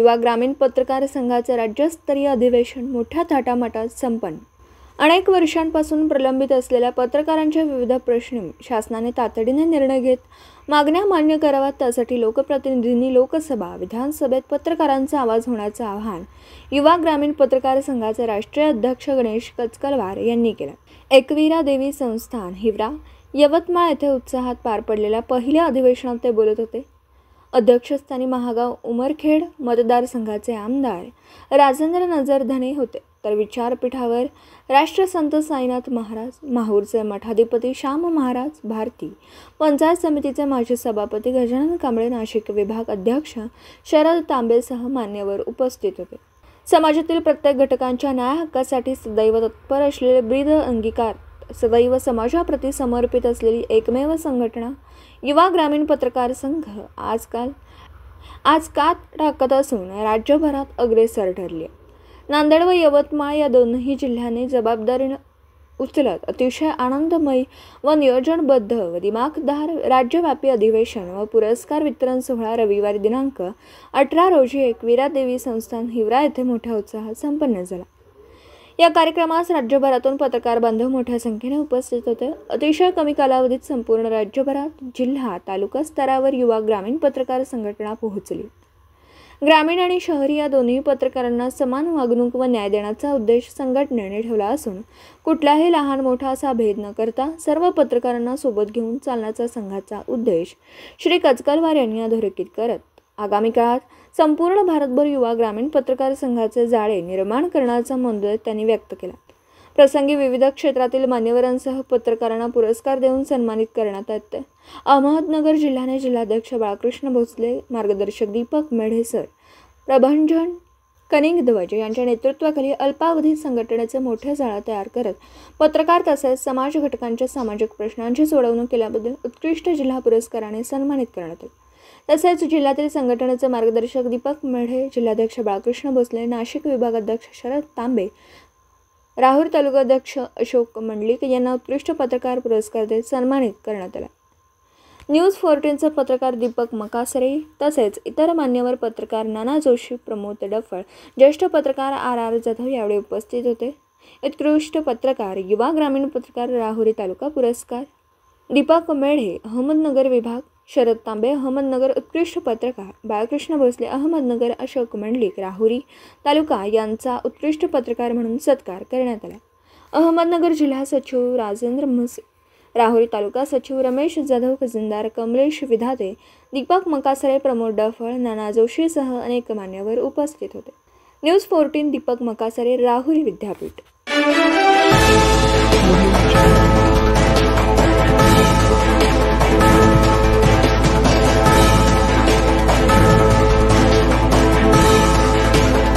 युवा ग्रामीण पत्रकार संघाचे राज्यस्तरीय अधिवेशन मोठ्या थाटामाटात संपन्न। अनेक वर्षांपासून प्रलंबित असलेल्या पत्रकारांच्या विविध प्रश्नी शासनाने तातडीने निर्णय घेत मागण्या मान्य कराव्यात, त्यासाठी लोकप्रतिनिधींनी लोकसभा, विधानसभेत पत्रकारांचा आवाज होण्याचे आवाहन युवा ग्रामीण पत्रकार संघाचे राष्ट्रीय अध्यक्ष गणेश कचकलवार यांनी केले। एकवीरा देवी संस्थान हिवरा यवतमाळ येथे उत्साहात पार पडलेल्या पहिल्या अधिवेशनात ते बोलत होते। अध्यक्षस्थानी महागाव उमरखेड मतदारसंघाचे आमदार राजेंद्र नजर धने होते, तर विचारपीठावर राष्ट्रसंत साईनाथ महाराज, माहूरचे मठाधिपती श्याम महाराज भारती, पंचायत समितीचे माजी सभापती गजानन कांबळे, नाशिक विभाग अध्यक्ष शरद तांबेसह मान्यवर उपस्थित होते। समाजातील प्रत्येक घटकांच्या न्याय हक्कासाठी सदैव तत्पर असलेले ब्रीद अंगीकार, सदैव समाजाप्रती समर्पित असलेली एकमेव संघटना युवा ग्रामीण पत्रकार संघ आज कात टाकत असून राज्यभरात अग्रेसर ठरली आहे। नांदेड व यवतमाळ या दोनही जिल्ह्यांनी जबाबदारीने उचलत अतिशय आनंदमय व नियोजनबद्ध व दिमाखदार राज्यव्यापी अधिवेशन व पुरस्कार वितरण सोहळा रविवारी दिनांक 18 रोजी एकवीरा देवी संस्थान हिवरा येथे मोठ्या उत्साहात संपन्न झाला। या कार्यक्रमास राज्यभरातून पत्रकार बांधव मोठ्या संख्येने उपस्थित होते। अतिशय कमी कालावधीत संपूर्ण राज्यभरात जिल्हा तालुका स्तरावर युवा ग्रामीण पत्रकार संघटना पोहोचली। ग्रामीण आणि शहरी या दोन्ही पत्रकारांना समान वागणूक व न्याय देण्याचा उद्देश संघटनेने ठेवला असून कुठलाही लहान मोठा असा भेद न करता सर्व पत्रकारांना सोबत घेऊन चालण्याचा संघाचा उद्देश श्री कचकलवार यांनी अधोरेखित करत आगामी काळात संपूर्ण भारतभर युवा ग्रामीण पत्रकार संघाचे जाळे निर्माण करण्याचा मनोदय त्यांनी व्यक्त केला। प्रसंगी विविध क्षेत्रातील मान्यवरांसह पत्रकारांना पुरस्कार देऊन सन्मानित करण्यात येते। अहमदनगर जिल्ह्याने जिल्हाध्यक्ष बाळकृष्ण भोसले, मार्गदर्शक दीपक मेढे सर, प्रभंजन कनिंगध्वज यांच्या नेतृत्वाखाली अल्पावधी संघटनेचे मोठे जाळे तयार करत पत्रकार तसेच समाज घटकांच्या सामाजिक प्रश्नांची सोडवणूक केल्याबद्दल उत्कृष्ट जिल्हा पुरस्काराने सन्मानित करण्यात आले। तसेच जिल्ह्यातील संघटनेचे मार्गदर्शक दीपक मेढे, जिल्हाध्यक्ष बाळकृष्ण भोसले, नाशिक विभागाध्यक्ष शरद तांबे, राहुरी तालुकाध्यक्ष अशोक मंडलिक यांना उत्कृष्ट पत्रकार पुरस्कार देत सन्मानित करण्यात आला। न्यूज 14चे पत्रकार दीपक मकासरे तसेच इतर मान्यवर पत्रकार नाना जोशी, प्रमोद डफळ, ज्येष्ठ पत्रकार आर जाधव यावेळी उपस्थित होते। उत्कृष्ट पत्रकार युवा ग्रामीण पत्रकार राहुरी तालुका पुरस्कार दीपक मेढे अहमदनगर विभाग, शरद तांबे अहमदनगर, उत्कृष्ट पत्रकार बाळकृष्ण भोसले अहमदनगर, अशोक मंडलिक राहुरी तालुका यांचा उत्कृष्ट पत्रकार म्हणून सत्कार करण्यात आला। अहमदनगर जिल्हा सचिव राजेंद्र म्हसे, राहुरी तालुका सचिव रमेश जाधव, खजिनदार कमलेश विधाते, दीपक मकासरे, प्रमोद डफळ, नाना जोशीसह अनेक मान्यवर उपस्थित होते। न्यूज 14 दीपक मकासरे, राहुरी विद्यापीठ।